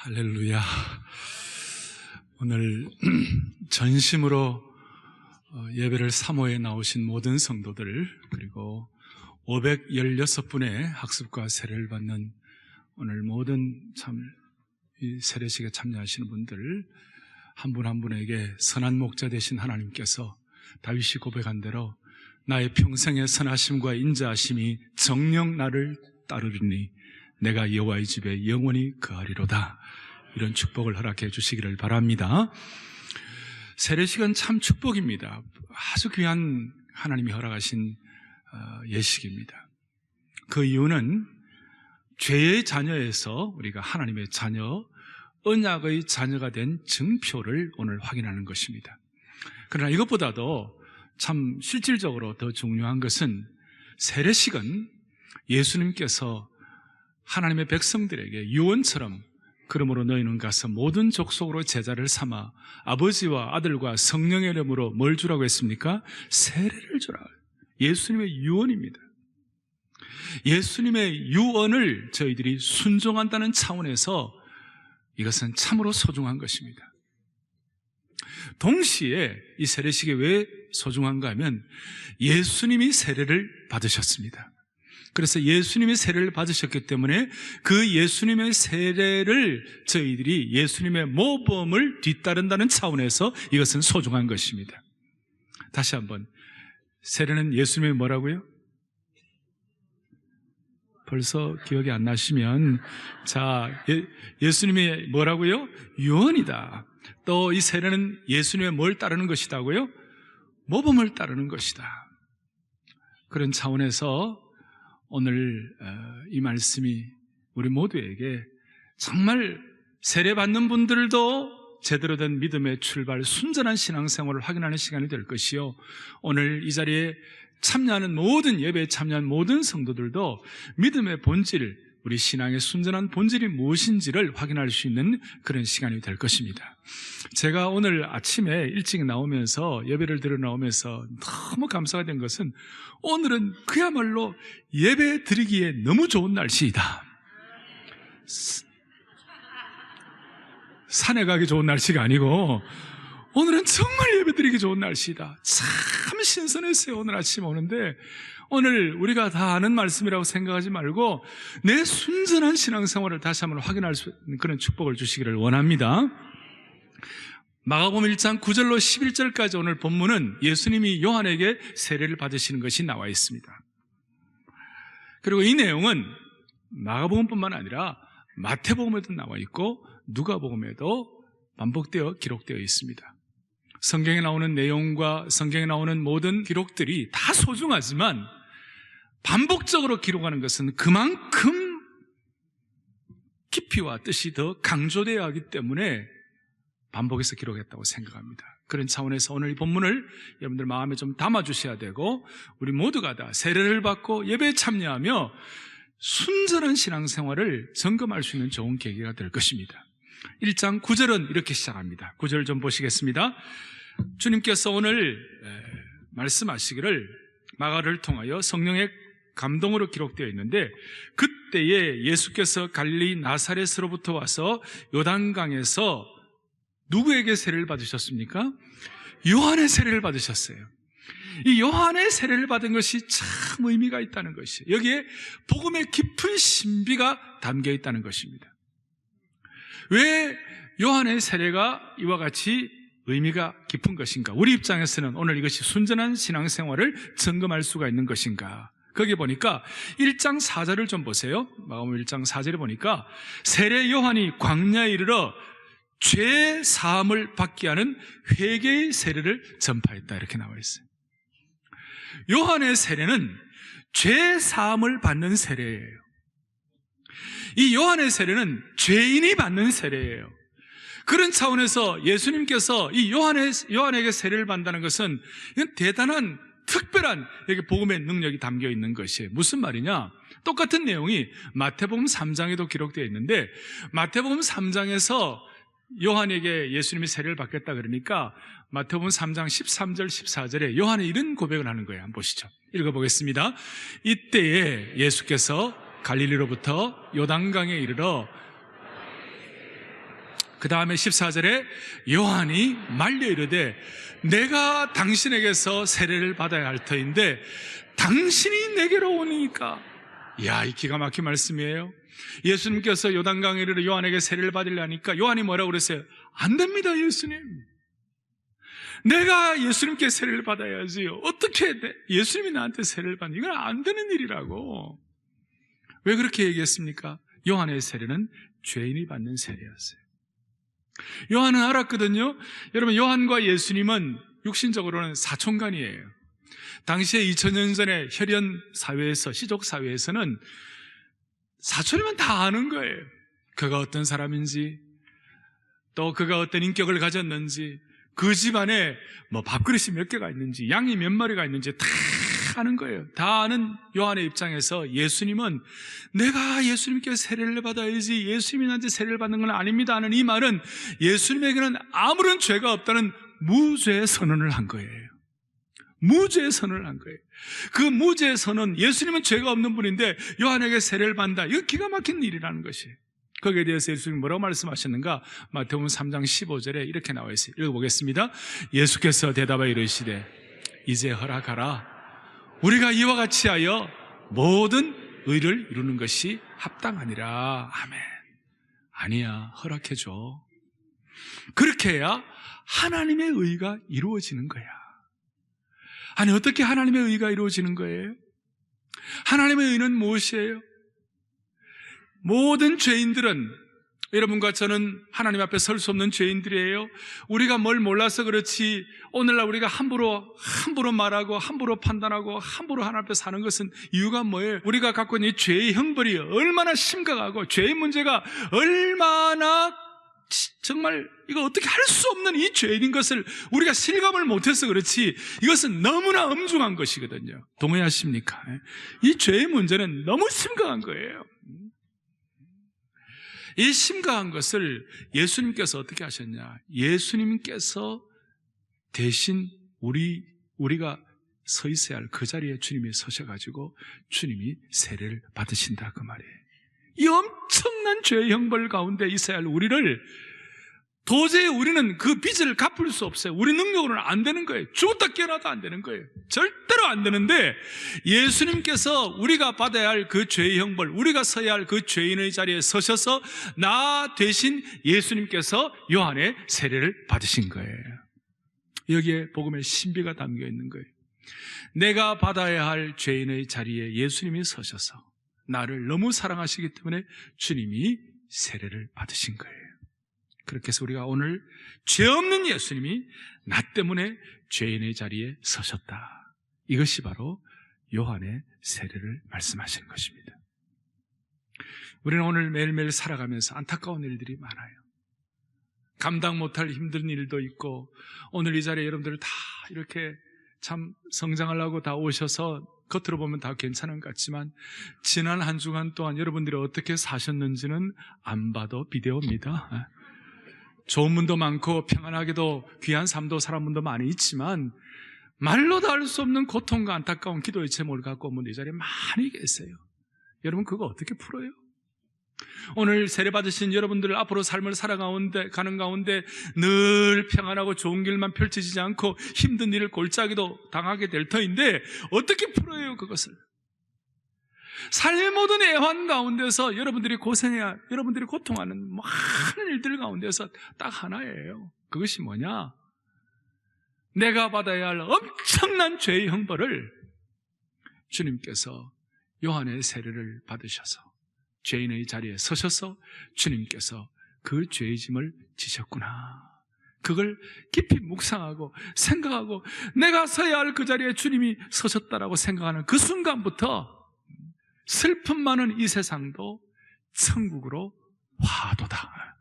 할렐루야. 오늘 전심으로 예배를 사모에 나오신 모든 성도들, 그리고 516분의 학습과 세례를 받는 오늘 모든 이 세례식에 참여하시는 분들 한 분 한 분에게 선한 목자 되신 하나님께서 다윗이 고백한 대로 나의 평생의 선하심과 인자하심이 정녕 나를 따르리니 내가 여호와의 집에 영원히 거하리로다. 이런 축복을 허락해 주시기를 바랍니다. 세례식은 참 축복입니다. 아주 귀한 하나님이 허락하신 예식입니다. 그 이유는 죄의 자녀에서 우리가 하나님의 자녀, 언약의 자녀가 된 증표를 오늘 확인하는 것입니다. 그러나 이것보다도 참 실질적으로 더 중요한 것은 세례식은 예수님께서 하나님의 백성들에게 유언처럼 그러므로 너희는 가서 모든 족속으로 제자를 삼아 아버지와 아들과 성령의 이름으로 뭘 주라고 했습니까? 세례를 주라. 예수님의 유언입니다. 예수님의 유언을 저희들이 순종한다는 차원에서 이것은 참으로 소중한 것입니다. 동시에 이 세례식이 왜 소중한가 하면 예수님이 세례를 받으셨습니다. 그래서 예수님이 세례를 받으셨기 때문에 그 예수님의 세례를 저희들이 예수님의 모범을 뒤따른다는 차원에서 이것은 소중한 것입니다. 다시 한번, 세례는 예수님의 뭐라고요? 벌써 기억이 안 나시면, 자, 예수님의 뭐라고요? 유언이다. 또 이 세례는 예수님의 뭘 따르는 것이다고요? 모범을 따르는 것이다. 그런 차원에서 오늘 이 말씀이 우리 모두에게 정말 세례받는 분들도 제대로 된 믿음의 출발, 순전한 신앙생활을 확인하는 시간이 될 것이요, 오늘 이 자리에 참여하는 모든 예배에 참여한 모든 성도들도 믿음의 본질, 우리 신앙의 순전한 본질이 무엇인지를 확인할 수 있는 그런 시간이 될 것입니다. 제가 오늘 아침에 일찍 나오면서 예배를 들어 나오면서 너무 감사가 된 것은 오늘은 그야말로 예배 드리기에 너무 좋은 날씨이다. 산에 가기 좋은 날씨가 아니고 오늘은 정말 예배 드리기 좋은 날씨이다. 참 신선했어요. 오늘 아침에 오는데 오늘 우리가 다 아는 말씀이라고 생각하지 말고 내 순전한 신앙생활을 다시 한번 확인할 수 있는 그런 축복을 주시기를 원합니다. 마가복음 1장 9절로 11절까지 오늘 본문은 예수님이 요한에게 세례를 받으시는 것이 나와 있습니다. 그리고 이 내용은 마가복음뿐만 아니라 마태복음에도 나와 있고 누가복음에도 반복되어 기록되어 있습니다. 성경에 나오는 내용과 성경에 나오는 모든 기록들이 다 소중하지만 반복적으로 기록하는 것은 그만큼 깊이와 뜻이 더 강조되어야 하기 때문에 반복해서 기록했다고 생각합니다. 그런 차원에서 오늘 이 본문을 여러분들 마음에 좀 담아주셔야 되고, 우리 모두가 다 세례를 받고 예배에 참여하며 순전한 신앙생활을 점검할 수 있는 좋은 계기가 될 것입니다. 1장 9절은 이렇게 시작합니다. 9절 좀 보시겠습니다. 주님께서 오늘 말씀하시기를 마가를 통하여 성령의 감동으로 기록되어 있는데, 그때에 예수께서 갈릴리 나사렛으로부터 와서 요단강에서 누구에게 세례를 받으셨습니까? 요한의 세례를 받으셨어요. 이 요한의 세례를 받은 것이 참 의미가 있다는 것이에요. 여기에 복음의 깊은 신비가 담겨 있다는 것입니다. 왜 요한의 세례가 이와 같이 의미가 깊은 것인가? 우리 입장에서는 오늘 이것이 순전한 신앙생활을 점검할 수가 있는 것인가? 거기 보니까 1장 4절을 좀 보세요. 마가복음 1장 4절에 보니까 세례 요한이 광야에 이르러 죄 사함을 받게 하는 회개의 세례를 전파했다, 이렇게 나와 있어요. 요한의 세례는 죄 사함을 받는 세례예요. 이 요한의 세례는 죄인이 받는 세례예요. 그런 차원에서 예수님께서 이 요한에게 세례를 받는다는 것은 이건 대단한 특별한 여기 복음의 능력이 담겨 있는 것이에요. 무슨 말이냐? 똑같은 내용이 마태복음 3장에도 기록되어 있는데, 마태복음 3장에서 요한에게 예수님이 세례를 받겠다 그러니까 마태복음 3장 13절 14절에 요한이 이런 고백을 하는 거예요. 한번 보시죠. 읽어보겠습니다. 이때에 예수께서 갈릴리로부터 요단강에 이르러 그 다음에 14절에 요한이 말려 이르되 내가 당신에게서 세례를 받아야 할 터인데 당신이 내게로 오니까. 이야, 이 기가 막힌 말씀이에요. 예수님께서 요단강에 이르러 요한에게 세례를 받으려니까 요한이 뭐라고 그랬어요? 안 됩니다, 예수님. 내가 예수님께 세례를 받아야지요. 어떻게 예수님이 나한테 세례를 받는, 이건 안 되는 일이라고. 왜 그렇게 얘기했습니까? 요한의 세례는 죄인이 받는 세례였어요. 요한은 알았거든요. 여러분, 요한과 예수님은 육신적으로는 사촌간이에요. 당시에 2000년 전에 혈연 사회에서, 시족 사회에서는 사촌이면 다 아는 거예요. 그가 어떤 사람인지, 또 그가 어떤 인격을 가졌는지, 그 집안에 뭐 밥그릇이 몇 개가 있는지, 양이 몇 마리가 있는지 다 아는 거예요. 다 아는 요한의 입장에서 예수님은 내가 예수님께 세례를 받아야지, 예수님이 나한테 세례를 받는 건 아닙니다 하는 이 말은 예수님에게는 아무런 죄가 없다는 무죄 선언을 한 거예요. 무죄 선언을 한 거예요. 그 무죄 선언, 예수님은 죄가 없는 분인데 요한에게 세례를 받는다, 이거 기가 막힌 일이라는 것이에요. 거기에 대해서 예수님이 뭐라고 말씀하셨는가? 마태복음 3장 15절에 이렇게 나와 있어요. 읽어보겠습니다. 예수께서 대답하여 이르시되 이제 허락하라. 우리가 이와 같이 하여 모든 의를 이루는 것이 합당하니라. 아멘. 아니야, 허락해줘. 그렇게 해야 하나님의 의가 이루어지는 거야. 아니, 어떻게 하나님의 의가 이루어지는 거예요? 하나님의 의는 무엇이에요? 모든 죄인들은, 여러분과 저는 하나님 앞에 설 수 없는 죄인들이에요. 우리가 뭘 몰라서 그렇지 오늘날 우리가 함부로 말하고 함부로 판단하고 함부로 하나님 앞에 사는 것은 이유가 뭐예요? 우리가 갖고 있는 이 죄의 형벌이 얼마나 심각하고 죄의 문제가 얼마나 정말 이거 어떻게 할 수 없는 이 죄인 것을 우리가 실감을 못해서 그렇지 이것은 너무나 엄중한 것이거든요. 동의하십니까? 이 죄의 문제는 너무 심각한 거예요. 이 심각한 것을 예수님께서 어떻게 하셨냐? 예수님께서 대신 우리가 서 있어야 할 그 자리에 주님이 서셔가지고 주님이 세례를 받으신다, 그 말이에요. 이 엄청난 죄의 형벌 가운데 있어야 할 우리를 도저히 우리는 그 빚을 갚을 수 없어요. 우리 능력으로는 안 되는 거예요. 죽었다 깨어나도 안 되는 거예요. 절대로 안 되는데 예수님께서 우리가 받아야 할 그 죄의 형벌, 우리가 서야 할 그 죄인의 자리에 서셔서 나 대신 예수님께서 요한의 세례를 받으신 거예요. 여기에 복음의 신비가 담겨 있는 거예요. 내가 받아야 할 죄인의 자리에 예수님이 서셔서 나를 너무 사랑하시기 때문에 주님이 세례를 받으신 거예요. 그렇게 해서 우리가 오늘 죄 없는 예수님이 나 때문에 죄인의 자리에 서셨다. 이것이 바로 요한의 세례를 말씀하신 것입니다. 우리는 오늘 매일매일 살아가면서 안타까운 일들이 많아요. 감당 못할 힘든 일도 있고, 오늘 이 자리에 여러분들 다 이렇게 참 성장하려고 다 오셔서 겉으로 보면 다 괜찮은 것 같지만 지난 한 주간 동안 여러분들이 어떻게 사셨는지는 안 봐도 비디오입니다. 좋은 분도 많고 평안하게도 귀한 삶도 살아온 분도 많이 있지만 말로도 알 수 없는 고통과 안타까운 기도의 제목을 갖고 온 분들 이 자리에 많이 계세요. 여러분 그거 어떻게 풀어요? 오늘 세례받으신 여러분들 앞으로 삶을 살아가는 가운데 늘 평안하고 좋은 길만 펼쳐지지 않고 힘든 일을 골짜기도 당하게 될 터인데 어떻게 풀어요 그것을? 삶의 모든 애환 가운데서 여러분들이 여러분들이 고통하는 많은 일들 가운데서 딱 하나예요. 그것이 뭐냐? 내가 받아야 할 엄청난 죄의 형벌을 주님께서 요한의 세례를 받으셔서 죄인의 자리에 서셔서 주님께서 그 죄의 짐을 지셨구나. 그걸 깊이 묵상하고 생각하고 내가 서야 할 그 자리에 주님이 서셨다라고 생각하는 그 순간부터 슬픔 많은 이 세상도 천국으로 화도다.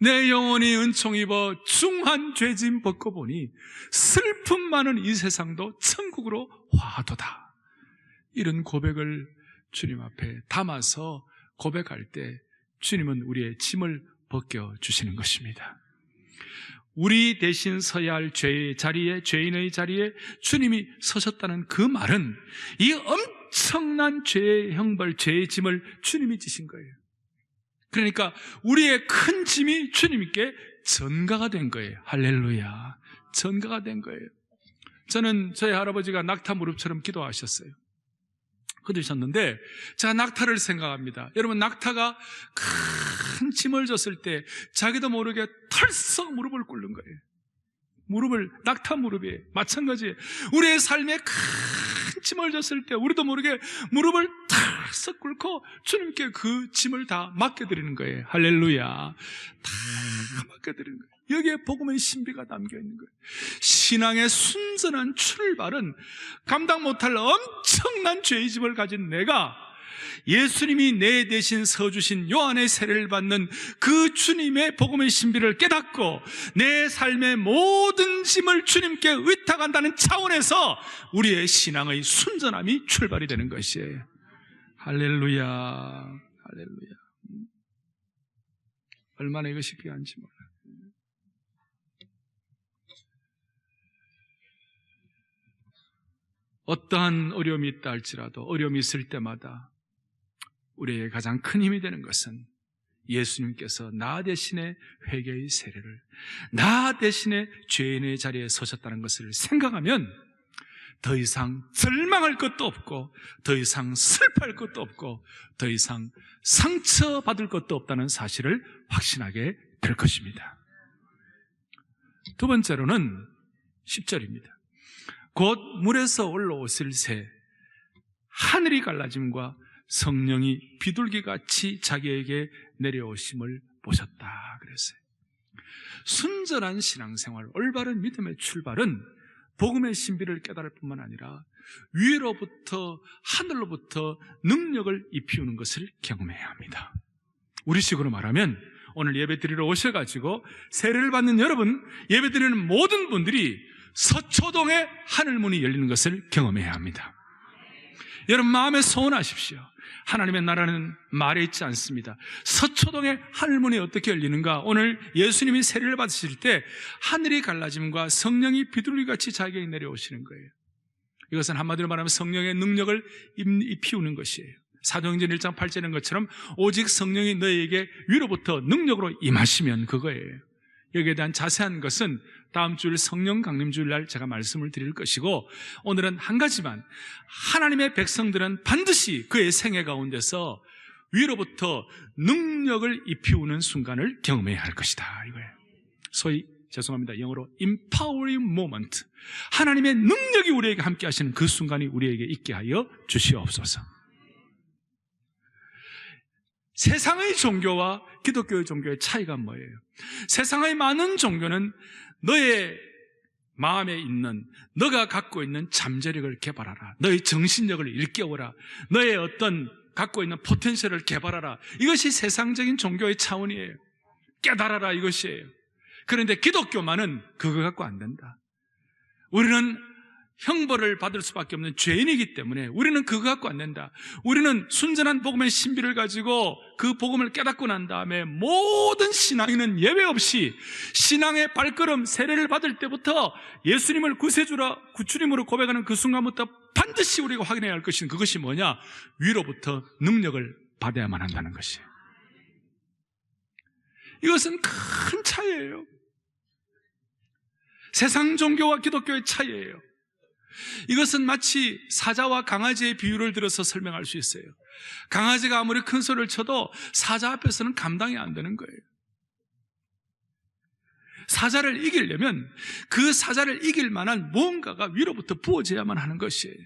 내 영혼이 은총 입어 중한 죄짐 벗고 보니 슬픔 많은 이 세상도 천국으로 화도다. 이런 고백을 주님 앞에 담아서 고백할 때 주님은 우리의 짐을 벗겨주시는 것입니다. 우리 대신 서야 할 죄의 자리에, 죄인의 자리에 주님이 서셨다는 그 말은 이 엄청난 죄의 형벌, 죄의 짐을 주님이 지신 거예요. 그러니까 우리의 큰 짐이 주님께 전가가 된 거예요. 할렐루야. 전가가 된 거예요. 저는 저희 할아버지가 낙타 무릎처럼 기도하셨어요. 그러셨는데 제가 낙타를 생각합니다. 여러분, 낙타가 큰 짐을 졌을 때 자기도 모르게 털썩 무릎을 꿇는 거예요. 낙타 무릎이에요. 마찬가지예요. 우리의 삶에 큰 짐을 졌을 때 우리도 모르게 무릎을 털썩 꿇고 주님께 그 짐을 다 맡겨드리는 거예요. 할렐루야. 다 맡겨드리는 거예요. 여기에 복음의 신비가 담겨있는 거예요. 신앙의 순전한 출발은 감당 못할 엄청난 죄의 짐을 가진 내가 예수님이 내 대신 서주신 요한의 세례를 받는 그 주님의 복음의 신비를 깨닫고 내 삶의 모든 짐을 주님께 의탁한다는 차원에서 우리의 신앙의 순전함이 출발이 되는 것이에요. 할렐루야. 할렐루야. 얼마나 이것이 귀한지 몰라요. 어떠한 어려움이 있다 할지라도 어려움이 있을 때마다 우리의 가장 큰 힘이 되는 것은 예수님께서 나 대신에 회개의 세례를, 나 대신에 죄인의 자리에 서셨다는 것을 생각하면 더 이상 절망할 것도 없고 더 이상 슬퍼할 것도 없고 더 이상 상처받을 것도 없다는 사실을 확신하게 될 것입니다. 두 번째로는 10절입니다. 곧 물에서 올라오실 새 하늘이 갈라짐과 성령이 비둘기같이 자기에게 내려오심을 보셨다 그랬어요. 순전한 신앙생활, 올바른 믿음의 출발은 복음의 신비를 깨달을 뿐만 아니라 위로부터, 하늘로부터 능력을 입히우는 것을 경험해야 합니다. 우리식으로 말하면 오늘 예배드리러 오셔가지고 세례를 받는 여러분, 예배드리는 모든 분들이 서초동의 하늘문이 열리는 것을 경험해야 합니다. 여러분 마음에 소원하십시오. 하나님의 나라는 말에 있지 않습니다. 서초동의 하늘문이 어떻게 열리는가? 오늘 예수님이 세례를 받으실 때 하늘이 갈라짐과 성령이 비둘기같이 자기에게 내려오시는 거예요. 이것은 한마디로 말하면 성령의 능력을 입히우는 것이에요. 사도행전 1장 8절인 것처럼 오직 성령이 너희에게 위로부터 능력으로 임하시면 그거예요. 여기에 대한 자세한 것은 다음 주일 성령 강림주일 날 제가 말씀을 드릴 것이고, 오늘은 한 가지만, 하나님의 백성들은 반드시 그의 생애 가운데서 위로부터 능력을 입히우는 순간을 경험해야 할 것이다 이거예요. 소위 죄송합니다, 영어로 empowering moment, 하나님의 능력이 우리에게 함께 하시는 그 순간이 우리에게 있게 하여 주시옵소서. 세상의 종교와 기독교의 종교의 차이가 뭐예요? 세상의 많은 종교는 너의 마음에 있는, 너가 갖고 있는 잠재력을 개발하라, 너의 정신력을 일깨워라, 너의 어떤 갖고 있는 포텐셜을 개발하라, 이것이 세상적인 종교의 차원이에요. 깨달아라, 이것이에요. 그런데 기독교만은 그거 갖고 안 된다. 우리는 형벌을 받을 수밖에 없는 죄인이기 때문에 우리는 그거 갖고 안 된다. 우리는 순전한 복음의 신비를 가지고 그 복음을 깨닫고 난 다음에 모든 신앙인은 예외 없이 신앙의 발걸음, 세례를 받을 때부터 예수님을 구주님으로 고백하는 그 순간부터 반드시 우리가 확인해야 할 것은 그것이 뭐냐? 위로부터 능력을 받아야만 한다는 것이에요. 이것은 큰 차이예요. 세상 종교와 기독교의 차이예요. 이것은 마치 사자와 강아지의 비유를 들어서 설명할 수 있어요. 강아지가 아무리 큰 소리를 쳐도 사자 앞에서는 감당이 안 되는 거예요. 사자를 이기려면 그 사자를 이길 만한 무언가가 위로부터 부어져야만 하는 것이에요.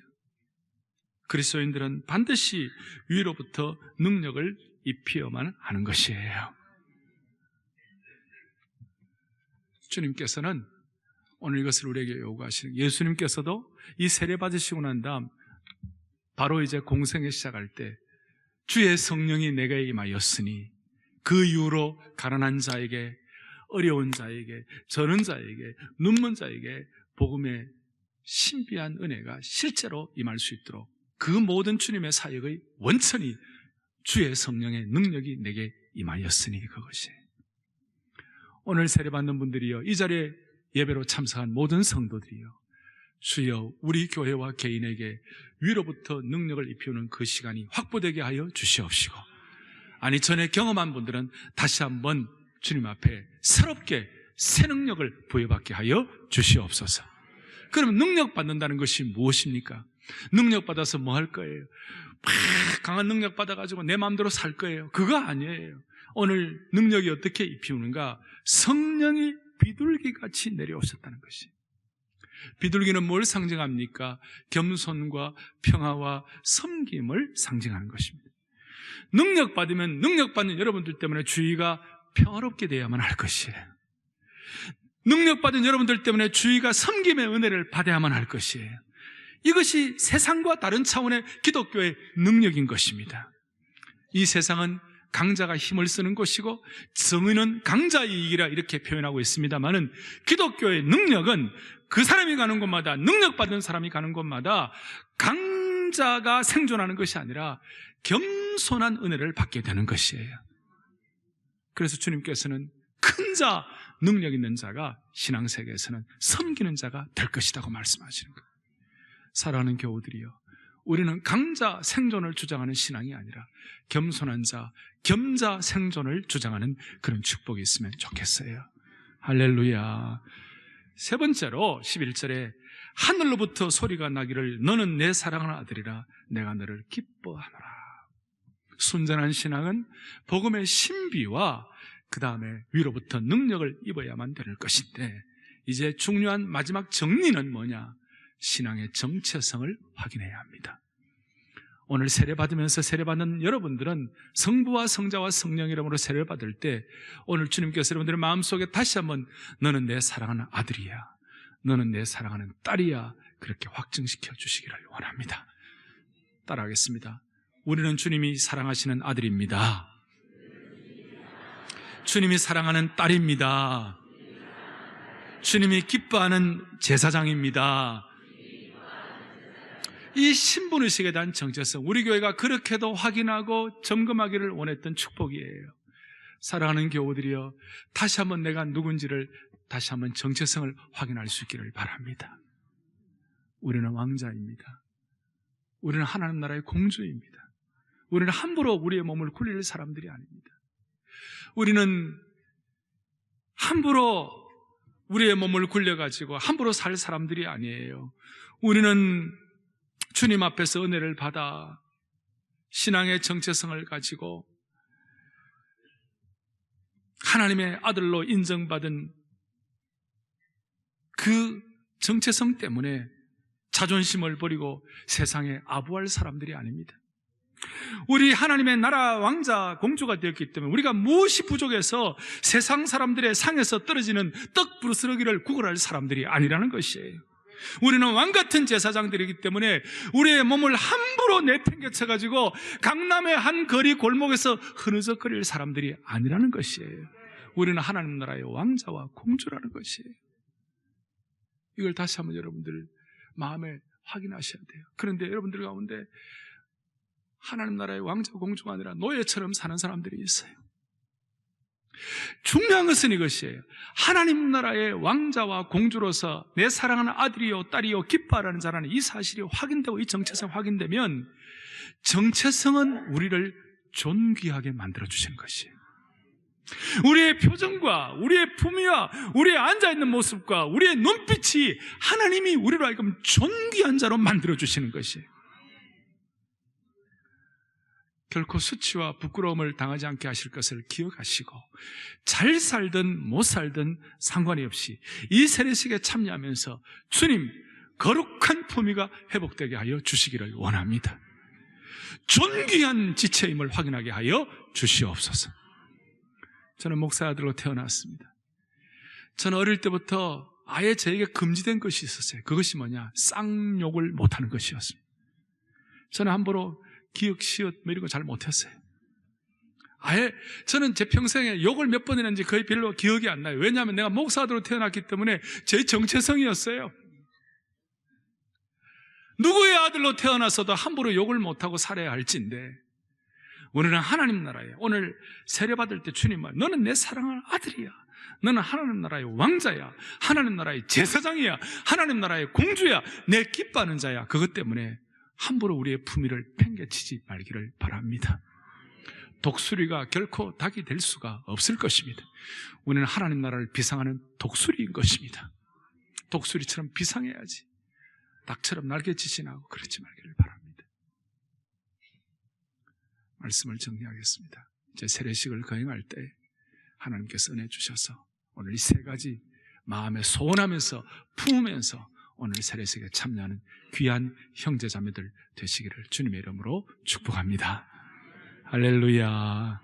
그리스도인들은 반드시 위로부터 능력을 입히어만 하는 것이에요. 주님께서는 오늘 이것을 우리에게 요구하시는, 예수님께서도 이 세례 받으시고 난 다음 바로 이제 공생에 시작할 때 주의 성령이 내게 임하였으니 그 이후로 가난한 자에게, 어려운 자에게, 저는 자에게, 눈먼 자에게 복음의 신비한 은혜가 실제로 임할 수 있도록 그 모든 주님의 사역의 원천이 주의 성령의 능력이 내게 임하였으니 그것이. 오늘 세례받는 분들이요, 이 자리에 예배로 참석한 모든 성도들이요, 주여 우리 교회와 개인에게 위로부터 능력을 입히우는 그 시간이 확보되게 하여 주시옵시고, 아니 전에 경험한 분들은 다시 한번 주님 앞에 새롭게 새 능력을 부여받게 하여 주시옵소서. 그럼 능력 받는다는 것이 무엇입니까? 능력 받아서 뭐 할 거예요? 강한 능력 받아가지고 내 마음대로 살 거예요? 그거 아니에요. 오늘 능력이 어떻게 입히우는가? 성령이 비둘기같이 내려오셨다는 것이. 비둘기는 뭘 상징합니까? 겸손과 평화와 섬김을 상징하는 것입니다. 능력 받으면 능력 받는 여러분들 때문에 주위가 평화롭게 되어야만 할 것이에요. 능력 받은 여러분들 때문에 주위가 섬김의 은혜를 받아야만 할 것이에요. 이것이 세상과 다른 차원의 기독교의 능력인 것입니다. 이 세상은 강자가 힘을 쓰는 곳이고 정의는 강자의 이익이라 이렇게 표현하고 있습니다만은 기독교의 능력은 그 사람이 가는 곳마다, 능력받은 사람이 가는 곳마다 강자가 생존하는 것이 아니라 겸손한 은혜를 받게 되는 것이에요. 그래서 주님께서는 큰 자, 능력 있는 자가 신앙세계에서는 섬기는 자가 될 것이라고 말씀하시는 거예요. 사랑하는 교우들이여, 우리는 강자 생존을 주장하는 신앙이 아니라 겸손한 자, 겸자 생존을 주장하는 그런 축복이 있으면 좋겠어요. 할렐루야. 세 번째로 11절에 하늘로부터 소리가 나기를 너는 내 사랑하는 아들이라 내가 너를 기뻐하노라. 순전한 신앙은 복음의 신비와 그 다음에 위로부터 능력을 입어야만 되는 것인데, 이제 중요한 마지막 정리는 뭐냐? 신앙의 정체성을 확인해야 합니다. 오늘 세례받으면서 세례받는 여러분들은 성부와 성자와 성령 이름으로 세례를 받을 때 오늘 주님께서 여러분들의 마음속에 다시 한번 너는 내 사랑하는 아들이야, 너는 내 사랑하는 딸이야, 그렇게 확증시켜 주시기를 원합니다. 따라하겠습니다. 우리는 주님이 사랑하시는 아들입니다. 주님이 사랑하는 딸입니다. 주님이 기뻐하는 제사장입니다. 이 신분의식에 대한 정체성, 우리 교회가 그렇게도 확인하고 점검하기를 원했던 축복이에요. 사랑하는 교우들이여, 다시 한번 내가 누군지를 다시 한번 정체성을 확인할 수 있기를 바랍니다. 우리는 왕자입니다. 우리는 하나님 나라의 공주입니다. 우리는 함부로 우리의 몸을 굴릴 사람들이 아닙니다. 우리는 함부로 우리의 몸을 굴려가지고 함부로 살 사람들이 아니에요. 우리는 주님 앞에서 은혜를 받아 신앙의 정체성을 가지고 하나님의 아들로 인정받은 그 정체성 때문에 자존심을 버리고 세상에 아부할 사람들이 아닙니다. 우리 하나님의 나라 왕자 공주가 되었기 때문에 우리가 무엇이 부족해서 세상 사람들의 상에서 떨어지는 떡 부스러기를 구걸할 사람들이 아니라는 것이에요. 우리는 왕같은 제사장들이기 때문에 우리의 몸을 함부로 내팽개쳐가지고 강남의 한 거리 골목에서 흐느적거릴 사람들이 아니라는 것이에요. 우리는 하나님 나라의 왕자와 공주라는 것이에요. 이걸 다시 한번 여러분들 마음에 확인하셔야 돼요. 그런데 여러분들 가운데 하나님 나라의 왕자 공주가 아니라 노예처럼 사는 사람들이 있어요. 중요한 것은 이것이에요. 하나님 나라의 왕자와 공주로서 내 사랑하는 아들이요 딸이요 기뻐하라는 자라는 이 사실이 확인되고 이 정체성이 확인되면 정체성은 우리를 존귀하게 만들어주시는 것이에요. 우리의 표정과 우리의 품위와 우리의 앉아있는 모습과 우리의 눈빛이 하나님이 우리로 하여금 존귀한 자로 만들어주시는 것이에요. 결코 수치와 부끄러움을 당하지 않게 하실 것을 기억하시고 잘 살든 못 살든 상관이 없이 이 세례식에 참여하면서 주님 거룩한 품위가 회복되게 하여 주시기를 원합니다. 존귀한 지체임을 확인하게 하여 주시옵소서. 저는 목사 아들로 태어났습니다. 저는 어릴 때부터 아예 저에게 금지된 것이 있었어요. 그것이 뭐냐? 쌍욕을 못하는 것이었습니다. 저는 함부로 기억, 시옷 이런 거 잘 못했어요. 아예 저는 제 평생에 욕을 몇 번 했는지 거의 별로 기억이 안 나요. 왜냐하면 내가 목사 아들로 태어났기 때문에 제 정체성이었어요. 누구의 아들로 태어났어도 함부로 욕을 못하고 살아야 할진데 우리는 하나님 나라에 오늘 세례받을 때 주님 말 너는 내 사랑하는 아들이야. 너는 하나님 나라의 왕자야. 하나님 나라의 제사장이야. 하나님 나라의 공주야. 내 기뻐하는 자야. 그것 때문에 함부로 우리의 품위를 팽개치지 말기를 바랍니다. 독수리가 결코 닭이 될 수가 없을 것입니다. 우리는 하나님 나라를 비상하는 독수리인 것입니다. 독수리처럼 비상해야지 닭처럼 날개짓이나고 그러지 말기를 바랍니다. 말씀을 정리하겠습니다. 이제 세례식을 거행할 때 하나님께서 은혜 주셔서 오늘 이 세 가지 마음에 소원하면서 품으면서 오늘 세례식에 참여하는 귀한 형제자매들 되시기를 주님의 이름으로 축복합니다. 할렐루야.